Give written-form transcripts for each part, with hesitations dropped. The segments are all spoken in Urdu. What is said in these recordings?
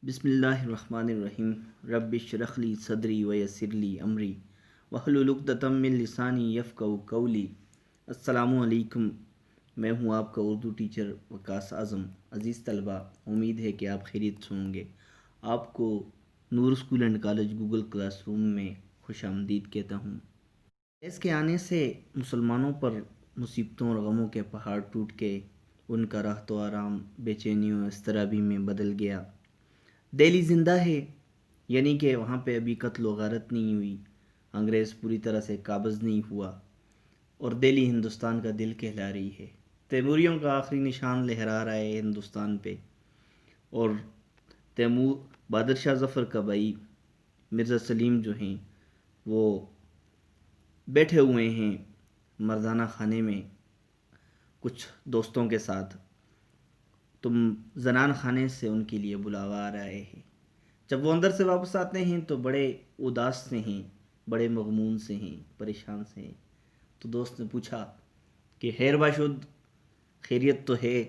بسم اللہ الرحمن الرحیم رب اشرح لی صدری ویسر لی امری واحلل عقدۃ من لسانی یفقہوا قولی۔ السلام علیکم، میں ہوں آپ کا اردو ٹیچر وقاص اعظم۔ عزیز طلبہ، امید ہے کہ آپ خیریت سے ہوں گے۔ آپ کو Noor school and college Google class room میں خوش آمدید کہتا ہوں۔ اس کے آنے سے مسلمانوں پر مصیبتوں اور غموں کے پہاڑ ٹوٹ کے ان کا راحت و آرام بے چینی و اضطرابی میں بدل گیا۔ دہلی زندہ ہے، یعنی کہ وہاں پہ ابھی قتل و غارت نہیں ہوئی، انگریز پوری طرح سے قابض نہیں ہوا، اور دہلی ہندوستان کا دل کہلا رہی ہے۔ تیموریوں کا آخری نشان لہرا رہا ہے ہندوستان پہ، اور تیمور بہادر شاہ ظفر کا بھائی مرزا سلیم جو ہیں وہ بیٹھے ہوئے ہیں مردانہ خانے میں کچھ دوستوں کے ساتھ۔ تم زنان خانے سے ان کے لیے بلاوا آ رہے ہیں۔ جب وہ اندر سے واپس آتے ہیں تو بڑے اداس سے ہیں، بڑے مغموم سے ہیں، پریشان سے ہیں۔ تو دوست نے پوچھا کہ خیر باشد، خیریت تو ہے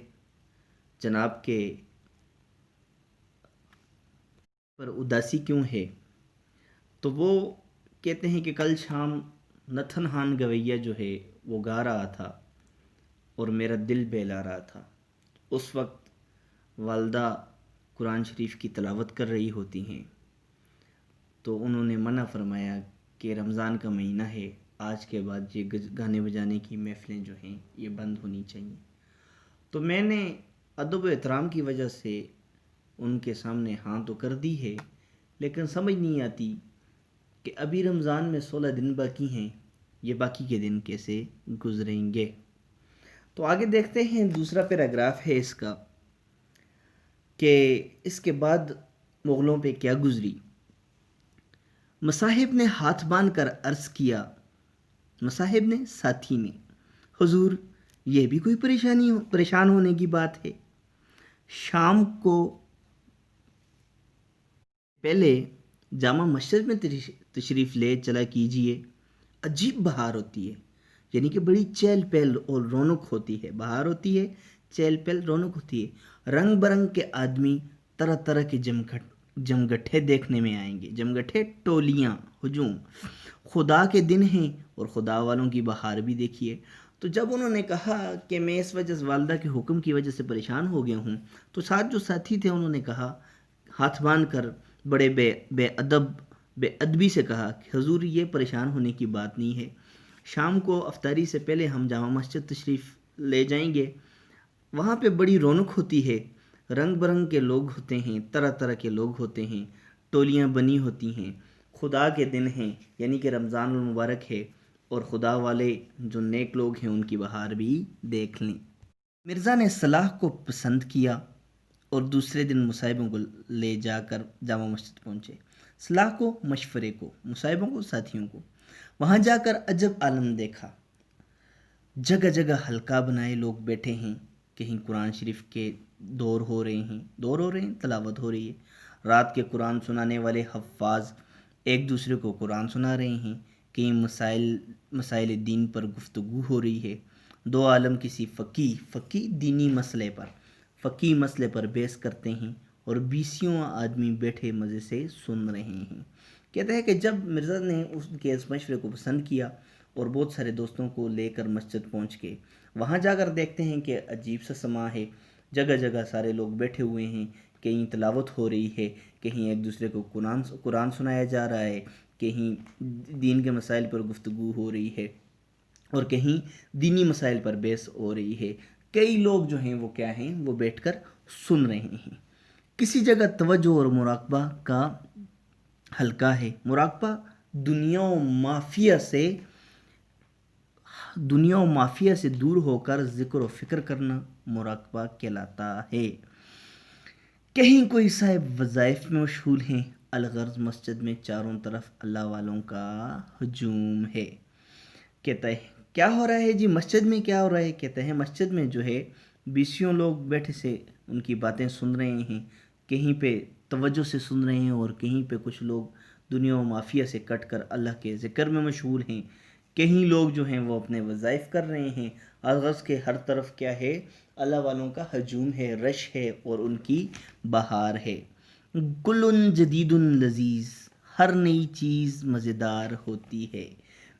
جناب کے، پر اداسی کیوں ہے؟ تو وہ کہتے ہیں کہ کل شام نتھن ہان گویا جو ہے وہ گا رہا تھا اور میرا دل بہلا رہا تھا۔ اس وقت والدہ قرآن شریف کی تلاوت کر رہی ہوتی ہیں، تو انہوں نے منع فرمایا کہ رمضان کا مہینہ ہے، آج کے بعد یہ گانے بجانے کی محفلیں جو ہیں یہ بند ہونی چاہیے۔ تو میں نے ادب و احترام کی وجہ سے ان کے سامنے ہاں تو کر دی ہے، لیکن سمجھ نہیں آتی کہ ابھی رمضان میں 16 دن باقی ہیں، یہ باقی کے دن کیسے گزریں گے۔ تو آگے دیکھتے ہیں، دوسرا پیراگراف ہے اس کا کہ اس کے بعد مغلوں پہ کیا گزری۔ مصاحب نے ہاتھ باندھ کر عرض کیا، مصاحب نے، ساتھی نے، حضور یہ بھی کوئی پریشان ہونے کی بات ہے؟ شام کو پہلے جامع مسجد میں تشریف لے چلا کیجئے، عجیب بہار ہوتی ہے، یعنی کہ بڑی چہل پہل اور رونق ہوتی ہے۔ بہار ہوتی ہے، چہل پہل، رونق ہوتی ہے، رنگ برنگ کے آدمی، طرح طرح کے جمگٹھے دیکھنے میں آئیں گے، جمگٹھے، ٹولیاں، ہجوم، خدا کے دن ہیں اور خدا والوں کی بہار بھی دیکھیے۔ تو جب انہوں نے کہا کہ میں اس وجہ سے والدہ کے حکم کی وجہ سے پریشان ہو گیا ہوں، تو ساتھ جو ساتھی تھے انہوں نے کہا، ہاتھ باندھ کر بڑے بے ادبی سے کہا کہ حضور یہ پریشان ہونے کی بات نہیں ہے، شام کو افطاری سے پہلے ہم جامع مسجد تشریف لے جائیں گے، وہاں پہ بڑی رونق ہوتی ہے، رنگ برنگ کے لوگ ہوتے ہیں، طرح طرح کے لوگ ہوتے ہیں، ٹولیاں بنی ہوتی ہیں، خدا کے دن ہیں، یعنی کہ رمضان المبارک ہے، اور خدا والے جو نیک لوگ ہیں ان کی بہار بھی دیکھ لیں۔ مرزا نے صلاح کو پسند کیا اور دوسرے دن مصاحبوں کو لے جا کر جامع مسجد پہنچے، صلاح کو، مشورے کو، مصاحبوں کو، ساتھیوں کو۔ وہاں جا کر عجب عالم دیکھا، جگہ جگہ حلقہ بنائے لوگ بیٹھے ہیں، کہیں قرآن شریف کے دور ہو رہے ہیں، تلاوت ہو رہی ہے، رات کے قرآن سنانے والے حفاظ ایک دوسرے کو قرآن سنا رہے ہیں، کہیں مسائل دین پر گفتگو ہو رہی ہے، دو عالم کسی فقی دینی فقی مسئلے پر بحث کرتے ہیں، اور بیسیوں آدمی بیٹھے مزے سے سن رہے ہیں۔ کہتے ہیں کہ جب مرزا نے اس کے اس مشورے کو پسند کیا اور بہت سارے دوستوں کو لے کر مسجد پہنچ کے وہاں جا کر دیکھتے ہیں کہ عجیب سا سما ہے، جگہ جگہ سارے لوگ بیٹھے ہوئے ہیں، کہیں تلاوت ہو رہی ہے، کہیں ایک دوسرے کو قرآن سنایا جا رہا ہے، کہیں دین کے مسائل پر گفتگو ہو رہی ہے، اور کہیں دینی مسائل پر بحث ہو رہی ہے۔ کئی لوگ جو ہیں وہ کیا ہیں، وہ بیٹھ کر سن رہے ہیں۔ کسی جگہ توجہ اور مراقبہ کا حلقہ ہے۔ مراقبہ دنیا و مافیہ سے دور ہو کر ذکر و فکر کرنا مراقبہ کہلاتا ہے۔ کہیں کوئی صاحب وظائف میں مشغول ہیں، الغرض مسجد میں چاروں طرف اللہ والوں کا ہجوم ہے۔ کہتا ہے کیا ہو رہا ہے جی مسجد میں، کیا ہو رہا ہے؟ کہتے ہیں مسجد میں جو ہے بیسیوں لوگ بیٹھے سے ان کی باتیں سن رہے ہیں، کہیں پہ توجہ سے سن رہے ہیں، اور کہیں پہ کچھ لوگ دنیا و مافیہ سے کٹ کر اللہ کے ذکر میں مشغول ہیں، کہیں لوگ جو ہیں وہ اپنے وظائف کر رہے ہیں۔ الغرض کے ہر طرف کیا ہے، اللہ والوں کا ہجوم ہے، رش ہے، اور ان کی بہار ہے۔ کل جدید لذیذ، ہر نئی چیز مزیدار ہوتی ہے۔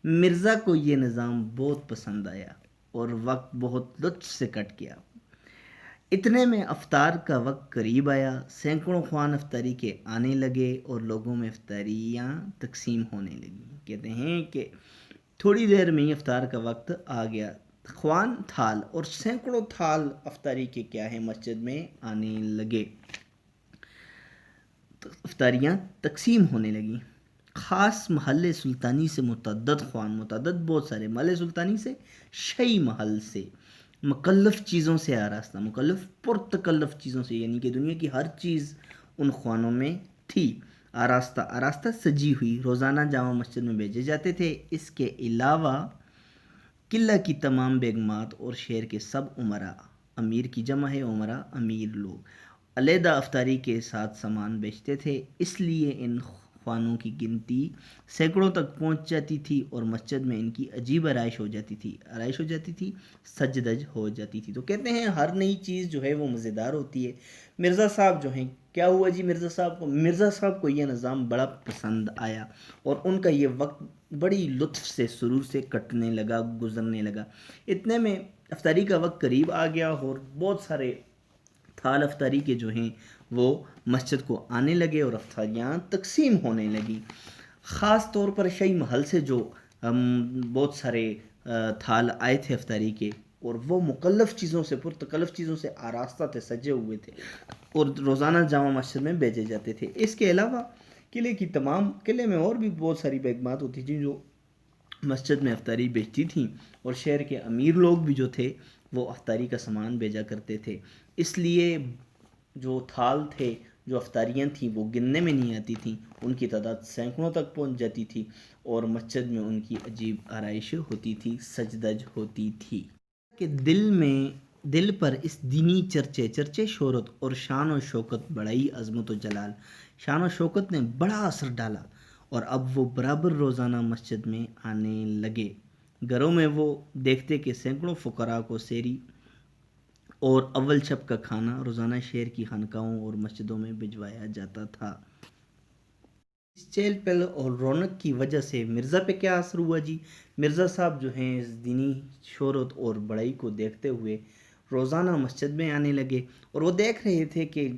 مرزا کو یہ نظام بہت پسند آیا اور وقت بہت لطف سے کٹ گیا۔ اتنے میں افطار کا وقت قریب آیا، سینکڑوں خوان افطاری کے آنے لگے اور لوگوں میں افطاریاں تقسیم ہونے لگیں۔ کہتے ہیں کہ تھوڑی دیر میں ہی افطار کا وقت آ گیا، خوان تھال اور سینکڑوں تھال افطاری کے کیا ہے مسجد میں آنے لگے، افطاریاں تقسیم ہونے لگیں۔ خاص محل سلطانی سے متعدد خوان، متعدد بہت سارے، محل سلطانی سے، شہی محل سے، مکلف چیزوں سے آراستہ، مکلف پرتکلف چیزوں سے، یعنی کہ دنیا کی ہر چیز ان خوانوں میں تھی، آراستہ، آراستہ سجی ہوئی، روزانہ جامع مسجد میں بھیجے جاتے تھے۔ اس کے علاوہ قلعہ کی تمام بیگمات اور شہر کے سب امراء، امیر کی جمع ہے امراء، امیر لوگ، علیحدہ افطاری کے ساتھ سامان بیچتے تھے، اس لیے ان خوانوں کی گنتی سینکڑوں تک پہنچ جاتی تھی اور مسجد میں ان کی عجیب آرائش ہو جاتی تھی، سج دج ہو جاتی تھی۔ تو کہتے ہیں ہر نئی چیز جو ہے وہ مزیدار ہوتی ہے۔ مرزا صاحب جو ہیں، کیا ہوا جی، مرزا صاحب کو یہ نظام بڑا پسند آیا اور ان کا یہ وقت بڑی لطف سے، سرور سے کٹنے لگا، گزرنے لگا۔ اتنے میں افطاری کا وقت قریب آ گیا اور بہت سارے تھال افطاری کے جو ہیں وہ مسجد کو آنے لگے اور افطاریاں تقسیم ہونے لگی۔ خاص طور پر شہی محل سے جو بہت سارے تھال آئے تھے افطاری کے، اور وہ مکلف چیزوں سے، پرتکلف چیزوں سے آراستہ تھے، سجے ہوئے تھے اور روزانہ جامع مسجد میں بھیجے جاتے تھے۔ اس کے علاوہ قلعے میں اور بھی بہت ساری بیگمات ہوتی تھیں جو مسجد میں افطاری بیچتی تھیں، اور شہر کے امیر لوگ بھی جو تھے وہ افطاری کا سامان بھیجا کرتے تھے۔ اس لیے جو تھال تھے، جو افطاریاں تھیں، وہ گننے میں نہیں آتی تھیں، ان کی تعداد سینکڑوں تک پہنچ جاتی تھی اور مسجد میں ان کی عجیب آرائش ہوتی تھی، سجدج ہوتی تھی کہ دل پر اس دینی چرچے شہرت اور شان و شوکت بڑھائی، عظمت و جلال، شان و شوکت نے بڑا اثر ڈالا اور اب وہ برابر روزانہ مسجد میں آنے لگے۔ گھروں میں وہ دیکھتے کہ سینکڑوں فقراء کو سحری اور اول شب کا کھانا روزانہ شہر کی خانقاہوں اور مسجدوں میں بھجوایا جاتا تھا۔ اس چہل پہل اور رونق کی وجہ سے مرزا پہ کیا اثر ہوا جی؟ مرزا صاحب جو ہیں اس دینی شہرت اور بڑائی کو دیکھتے ہوئے روزانہ مسجد میں آنے لگے اور وہ دیکھ رہے تھے کہ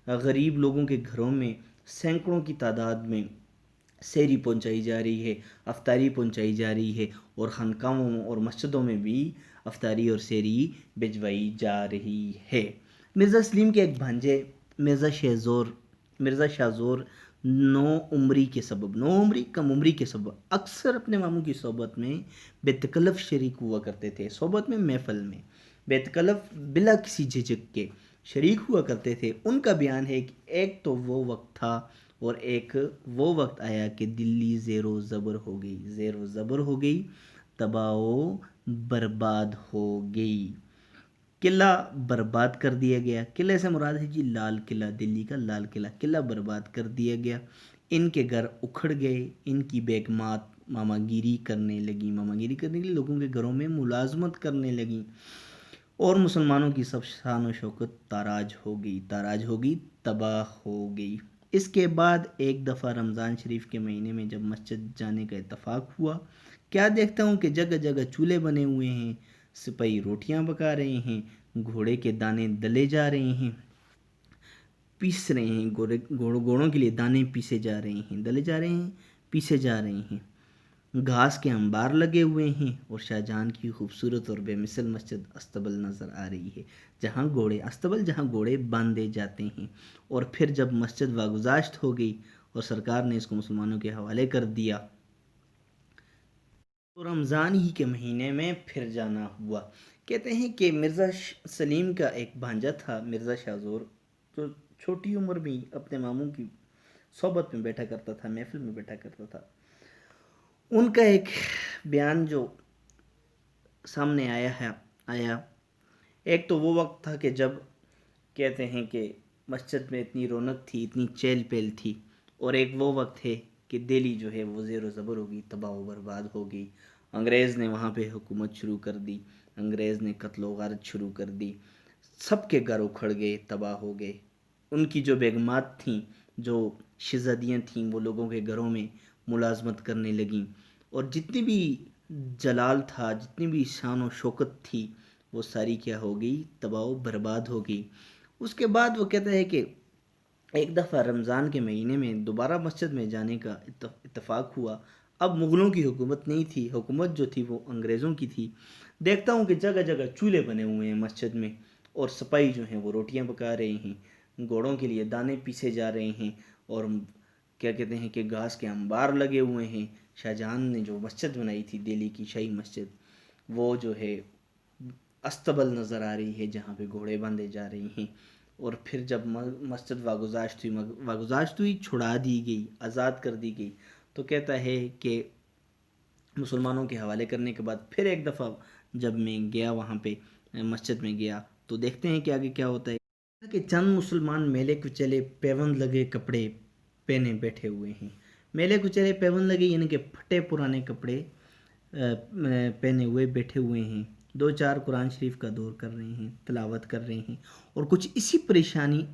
غریب لوگوں کے گھروں میں سینکڑوں کی تعداد میں سحری پہنچائی جا رہی ہے، افطاری پہنچائی جا رہی ہے، اور خانقاہوں اور مسجدوں میں بھی افطاری اور سحری بھجوائی جا رہی ہے۔ مرزا سلیم کے ایک بھانجے مرزا شاہ زور کم عمری کے سبب اکثر اپنے ماموں کی صحبت میں بے تکلف شریک ہوا کرتے تھے، صحبت میں، محفل میں بے تکلف بلا کسی جھجک کے شریک ہوا کرتے تھے۔ ان کا بیان ہے کہ ایک تو وہ وقت تھا اور ایک وہ وقت آیا کہ دلی زیر و زبر ہو گئی، تباہ و برباد ہو گئی، قلعہ برباد کر دیا گیا۔ قلعے سے مراد ہے جی لال قلعہ، دلی کا لال قلعہ، قلعہ برباد کر دیا گیا، ان کے گھر اکھڑ گئے، ان کی بیگمات ماما گیری کرنے کے لیے لوگوں کے گھروں میں ملازمت کرنے لگیں، اور مسلمانوں کی سب شان و شوکت تاراج ہو گئی، تباہ ہو گئی۔ اس کے بعد ایک دفعہ رمضان شریف کے مہینے میں جب مسجد جانے کا اتفاق ہوا، کیا دیکھتا ہوں کہ جگہ جگہ چولہے بنے ہوئے ہیں، سپاہی روٹیاں پکا رہے ہیں، گھوڑے کے دانے دلے جا رہے ہیں، گھوڑوں کے لیے دانے پیسے جا رہے ہیں، دلے جا رہے ہیں، پیسے جا رہے ہیں، گھاس کے انبار لگے ہوئے ہیں، اور شاہجہان کی خوبصورت اور بے مثل مسجد استبل نظر آ رہی ہے، جہاں گھوڑے باندھے جاتے ہیں۔ اور پھر جب مسجد واگزاشت ہو گئی اور سرکار نے اس کو مسلمانوں کے حوالے کر دیا تو رمضان ہی کے مہینے میں پھر جانا ہوا۔ کہتے ہیں کہ مرزا سلیم کا ایک بھانجا تھا مرزا شاہ زور، جو چھوٹی عمر میں اپنے ماموں کی صحبت میں بیٹھا کرتا تھا، محفل میں بیٹھا کرتا تھا۔ ان کا ایک بیان جو سامنے آیا، ایک تو وہ وقت تھا کہ جب کہتے ہیں کہ مسجد میں اتنی رونق تھی، اتنی چہل پہل تھی، اور ایک وہ وقت ہے کہ دہلی جو ہے وہ زیر و زبر ہو گئی، تباہ و برباد ہو گئی، انگریز نے وہاں پہ حکومت شروع کر دی، انگریز نے قتل و غارت شروع کر دی، سب کے گھر اکھڑ گئے، تباہ ہو گئے، ان کی جو بیگمات تھیں جو شہزادیاں تھیں وہ لوگوں کے گھروں میں ملازمت کرنے لگیں، اور جتنی بھی جلال تھا، جتنی بھی شان و شوکت تھی، وہ ساری کیا ہو گئی؟ تباہ و برباد ہو گئی۔ اس کے بعد وہ کہتا ہے کہ ایک دفعہ رمضان کے مہینے میں دوبارہ مسجد میں جانے کا اتفاق ہوا۔ اب مغلوں کی حکومت نہیں تھی، حکومت جو تھی وہ انگریزوں کی تھی۔ دیکھتا ہوں کہ جگہ جگہ چولہے بنے ہوئے ہیں مسجد میں، اور سپاہی جو ہیں وہ روٹیاں پکا رہے ہیں، گھوڑوں کے لیے دانے پیسے جا رہے ہیں، اور کیا کہتے ہیں کہ گھاس کے انبار لگے ہوئے ہیں۔ شاہ جہاں نے جو مسجد بنائی تھی، دہلی کی شاہی مسجد، وہ جو ہے استبل نظر آ رہی ہے جہاں پہ گھوڑے باندھے جا رہے ہیں۔ اور پھر جب مسجد واگزاشت ہوئی، چھڑا دی گئی، آزاد کر دی گئی، تو کہتا ہے کہ مسلمانوں کے حوالے کرنے کے بعد پھر ایک دفعہ جب میں گیا وہاں پہ مسجد میں گیا، تو دیکھتے ہیں کہ آگے کیا ہوتا ہے کہ چند مسلمان میلے کچلے پیوند لگے کپڑے پہنے بیٹھے ہوئے ہیں۔ میلے کچلے پیوند لگے یعنی کہ پھٹے پرانے کپڑے پہنے ہوئے بیٹھے ہوئے ہیں، دو چار قرآن شریف کا دور کر رہے ہیں، تلاوت کر رہے ہیں، اور کچھ اسی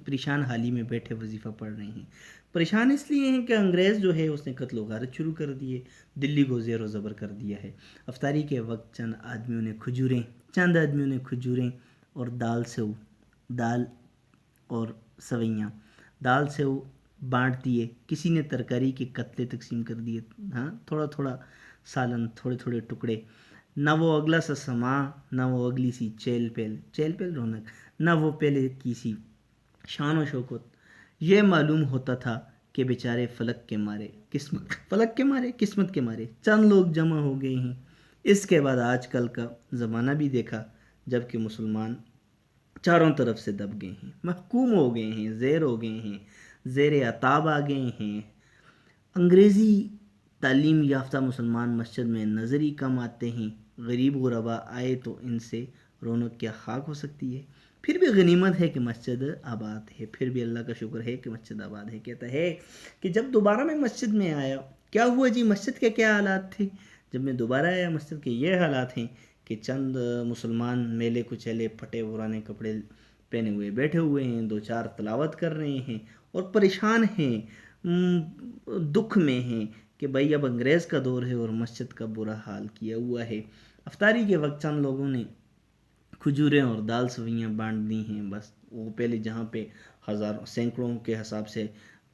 پریشان حالی میں بیٹھے وظیفہ پڑھ رہے ہیں۔ پریشان اس لیے ہیں کہ انگریز جو ہے اس نے قتل و غارت شروع کر دیے، دلی کو زیر و زبر کر دیا ہے۔ افطاری کے وقت چند آدمیوں نے کھجوریں اور دال اور سویاں دال سیو بانٹ دیے، کسی نے ترکاری کے قتلے تقسیم کر دیے، ہاں تھوڑا تھوڑا سالن، تھوڑے تھوڑے ٹکڑے۔ نہ وہ اگلا سا سما، نہ وہ اگلی سی چیل پیل رونق، نہ وہ پہلے کی سی شان و شوکت۔ یہ معلوم ہوتا تھا کہ بیچارے فلک کے مارے قسمت کے مارے چند لوگ جمع ہو گئے ہیں۔ اس کے بعد آج کل کا زمانہ بھی دیکھا، جب کہ مسلمان چاروں طرف سے دب گئے ہیں، محکوم ہو گئے ہیں، زیر ہو گئے ہیں، زیر عتاب آ گئے ہیں۔ انگریزی تعلیم یافتہ مسلمان مسجد میں نظر ہی کم آتے ہیں، غریب غربا آئے تو ان سے رونق کیا خاک ہو سکتی ہے۔ پھر بھی غنیمت ہے کہ مسجد آباد ہے، پھر بھی اللہ کا شکر ہے کہ مسجد آباد ہے۔ کہتا ہے کہ جب دوبارہ میں مسجد میں آیا، کیا ہوا جی؟ مسجد کے کیا حالات تھے؟ جب میں دوبارہ آیا، مسجد کے یہ حالات ہیں کہ چند مسلمان میلے کچیلے پھٹے پرانے کپڑے پہنے ہوئے بیٹھے ہوئے ہیں، دو چار تلاوت کر رہے ہیں، اور پریشان ہیں، دکھ میں ہیں کہ بھائی اب انگریز کا دور ہے اور مسجد کا برا حال کیا ہوا ہے۔ افطاری کے وقت چند لوگوں نے کھجوریں اور دال سویاں بانٹ دی ہیں۔ بس وہ پہلے جہاں پہ سینکڑوں کے حساب سے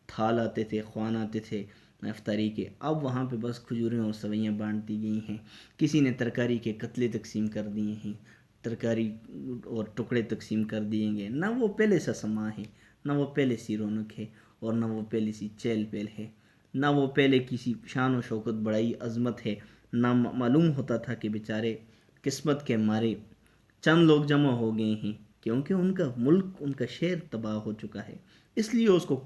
تھال آتے تھے، خوان آتے تھے افطاری کے، اب وہاں پہ بس کھجوریں اور سویاں بانٹ دی گئی ہیں۔ کسی نے ترکاری کے قتلے تقسیم کر دیے ہیں، ترکاری اور ٹکڑے تقسیم کر دیے گئے۔ نہ وہ پہلے سا سما ہے، نہ وہ پہلے سی رونق ہے، اور نہ وہ پہلے سی چہل پہل ہے، نہ وہ پہلے کسی شان و شوکت بڑائی عظمت ہے۔ نہ معلوم ہوتا تھا کہ بیچارے قسمت کے مارے چند لوگ جمع ہو گئے ہیں، کیونکہ ان کا ملک، ان کا شہر تباہ ہو چکا ہے، اس لیے اس کو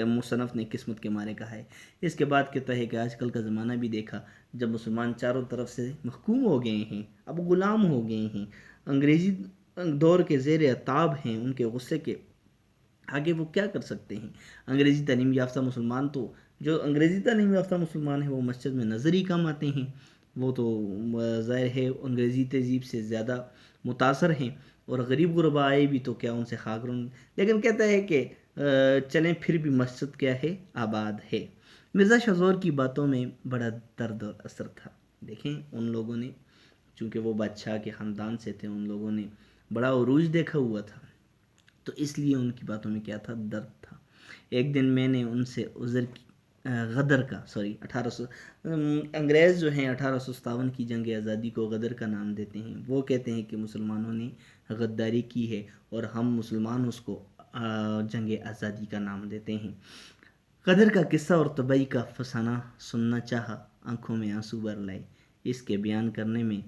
مصنف نے قسمت کے مارے کہا ہے۔ اس کے بعد کہتا ہے کہ آج کل کا زمانہ بھی دیکھا، جب مسلمان چاروں طرف سے محکوم ہو گئے ہیں، اب غلام ہو گئے ہیں، انگریزی دور کے زیر عتاب ہیں، ان کے غصے کے آگے وہ کیا کر سکتے ہیں؟ انگریزی تعلیم یافتہ مسلمان تو، جو انگریزی تعلیم یافتہ مسلمان ہیں وہ مسجد میں نظر ہی کم آتے ہیں، وہ تو ظاہر ہے انگریزی تہذیب سے زیادہ متاثر ہیں، اور غریب غربا آئے بھی تو کیا ان سے خاک رون، لیکن کہتا ہے کہ چلیں پھر بھی مسجد کیا ہے؟ آباد ہے۔ مرزا شاہ زور کی باتوں میں بڑا درد اور اثر تھا۔ دیکھیں ان لوگوں نے، چونکہ وہ بادشاہ کے خاندان سے تھے، ان لوگوں نے بڑا عروج دیکھا ہوا تھا، تو اس لیے ان کی باتوں میں کیا تھا؟ درد تھا۔ ایک دن میں نے ان سے غدر کا انگریز جو ہیں 1857 کی جنگ آزادی کو غدر کا نام دیتے ہیں۔ وہ کہتے ہیں کہ مسلمانوں نے غداری کی ہے، اور ہم مسلمان اس کو جنگ آزادی کا نام دیتے ہیں۔ غدر کا قصہ اور تباہی کا فسانہ سننا چاہا، آنکھوں میں آنسو بھر لائے، اس کے بیان کرنے میں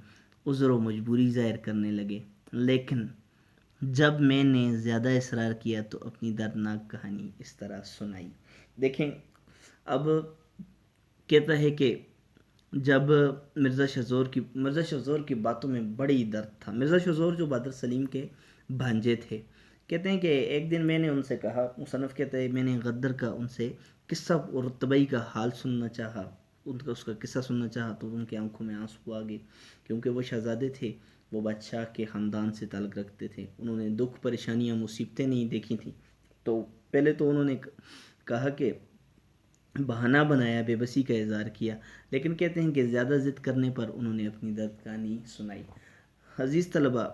عذر و مجبوری ظاہر کرنے لگے، لیکن جب میں نے زیادہ اصرار کیا تو اپنی دردناک کہانی اس طرح سنائی۔ دیکھیں اب کہتا ہے کہ جب مرزا شاہ زور کی باتوں میں بڑی درد تھا۔ مرزا شاہ زور جو بہادر سلیم کے بھانجے تھے، کہتے ہیں کہ ایک دن میں نے ان سے کہا، مصنف کہتا ہے میں نے غدر کا ان سے قصہ اور تباہی کا حال سننا چاہا، اس کا قصہ سننا چاہا، تو ان کی آنکھوں میں آنسو آ گئے، کیونکہ وہ شہزادے تھے، وہ بادشاہ کے خاندان سے تعلق رکھتے تھے، انہوں نے دکھ پریشانیاں مصیبتیں نہیں دیکھی تھیں، تو پہلے تو انہوں نے کہا کہ بہانہ بنایا، بے بسی کا اظہار کیا، لیکن کہتے ہیں کہ زیادہ ضد کرنے پر انہوں نے اپنی درد کہانی سنائی۔ عزیز طلبہ،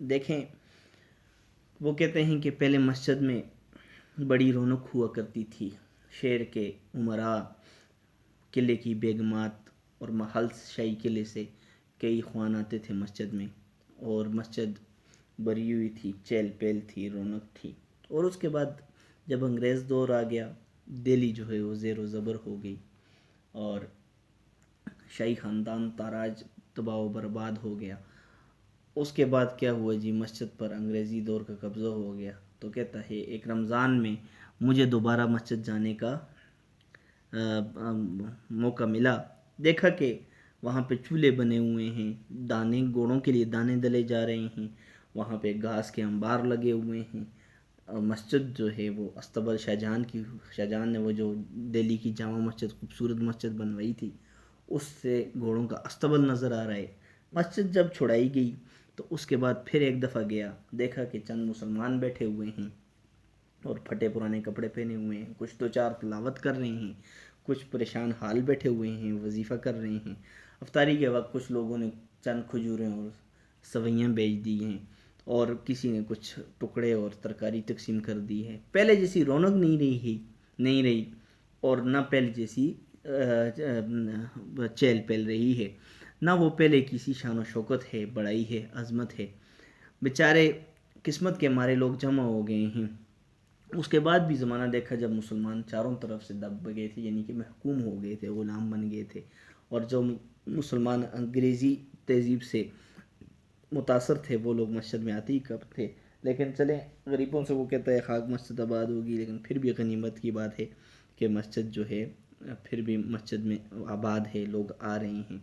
دیکھیں وہ کہتے ہیں کہ پہلے مسجد میں بڑی رونق ہوا کرتی تھی، شہر کے امراء، قلعے کی بیگمات اور محل شاہی قلعے سے کئی خوان آتے تھے مسجد میں، اور مسجد بھری ہوئی تھی، چہل پہل تھی، رونق تھی۔ اور اس کے بعد جب انگریز دور آ گیا، دہلی جو ہے وہ زیر و زبر ہو گئی، اور شاہی خاندان تاراج تباہ و برباد ہو گیا۔ اس کے بعد کیا ہوا جی، مسجد پر انگریزی دور کا قبضہ ہو گیا۔ تو کہتا ہے ایک رمضان میں مجھے دوبارہ مسجد جانے کا موقع ملا، دیکھا کہ وہاں پہ چولہے بنے ہوئے ہیں، دانے گھوڑوں کے لیے دانے ڈلے جا رہے ہیں، وہاں پہ گھاس کے انبار لگے ہوئے ہیں۔ مسجد جو ہے وہ استبل شاہ جہاں نے وہ جو دہلی کی جامع مسجد، خوبصورت مسجد بنوائی تھی، اس سے گھوڑوں کا استبل نظر آ رہا ہے۔ مسجد جب چھڑائی گئی تو اس کے بعد پھر ایک دفعہ گیا، دیکھا کہ چند مسلمان بیٹھے ہوئے ہیں اور پھٹے پرانے کپڑے پہنے ہوئے ہیں، کچھ دو چار تلاوت کر رہے ہیں، کچھ پریشان حال بیٹھے ہوئے ہیں، وظیفہ کر رہے ہیں۔ افطاری کے وقت کچھ لوگوں نے چند کھجوریں اور سویاں بیچ دی ہیں، اور کسی نے کچھ ٹکڑے اور ترکاری تقسیم کر دی ہے۔ پہلے جیسی رونق نہیں رہی، اور نہ پہلے جیسی چہل پہل رہی ہے، نہ وہ پہلے کسی شان و شوکت ہے، بڑائی ہے، عظمت ہے۔ بیچارے قسمت کے مارے لوگ جمع ہو گئے ہیں۔ اس کے بعد بھی زمانہ دیکھا جب مسلمان چاروں طرف سے دب گئے تھے، یعنی کہ محکوم ہو گئے تھے، غلام بن گئے تھے، اور جو مسلمان انگریزی تہذیب سے متاثر تھے وہ لوگ مسجد میں آتے ہی کب تھے۔ لیکن چلیں، غریبوں سے وہ کہتا ہے خاک مسجد آباد ہوگی، لیکن پھر بھی غنیمت کی بات ہے کہ مسجد جو ہے پھر بھی مسجد میں آباد ہے، لوگ آ رہے ہیں۔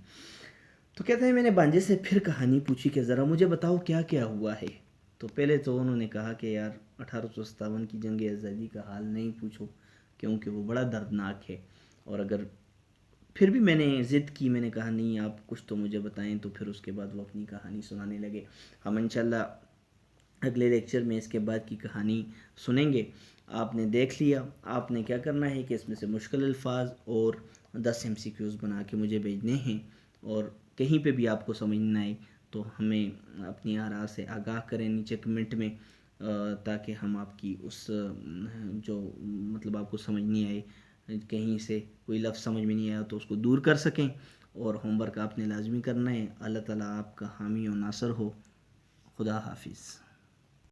تو کہتے ہیں میں نے بانجے سے پھر کہانی پوچھی کہ ذرا مجھے بتاؤ کیا کیا ہوا ہے۔ تو پہلے تو انہوں نے کہا کہ یار 1857 کی جنگ آزادی کا حال نہیں پوچھو، کیونکہ وہ بڑا دردناک ہے، اور اگر پھر بھی میں نے ضد کی، میں نے کہا نہیں آپ کچھ تو مجھے بتائیں، تو پھر اس کے بعد وہ اپنی کہانی سنانے لگے۔ ہم انشاءاللہ اگلے لیکچر میں اس کے بعد کی کہانی سنیں گے۔ آپ نے دیکھ لیا، آپ نے کیا کرنا ہے کہ اس میں سے مشکل الفاظ اور 10 MCQs بنا کے مجھے بھیجنے ہیں، اور کہیں پہ بھی آپ کو سمجھ نہ آئے تو ہمیں اپنی آراء سے آگاہ کریں نیچے کمنٹ میں، تاکہ ہم آپ کی اس جو مطلب آپ کو سمجھ نہیں آئے، کہیں سے کوئی لفظ سمجھ میں نہیں آیا تو اس کو دور کر سکیں۔ اور ہوم ورک آپ نے لازمی کرنا ہے۔ اللہ تعالیٰ آپ کا حامی و ناصر ہو۔ خدا حافظ۔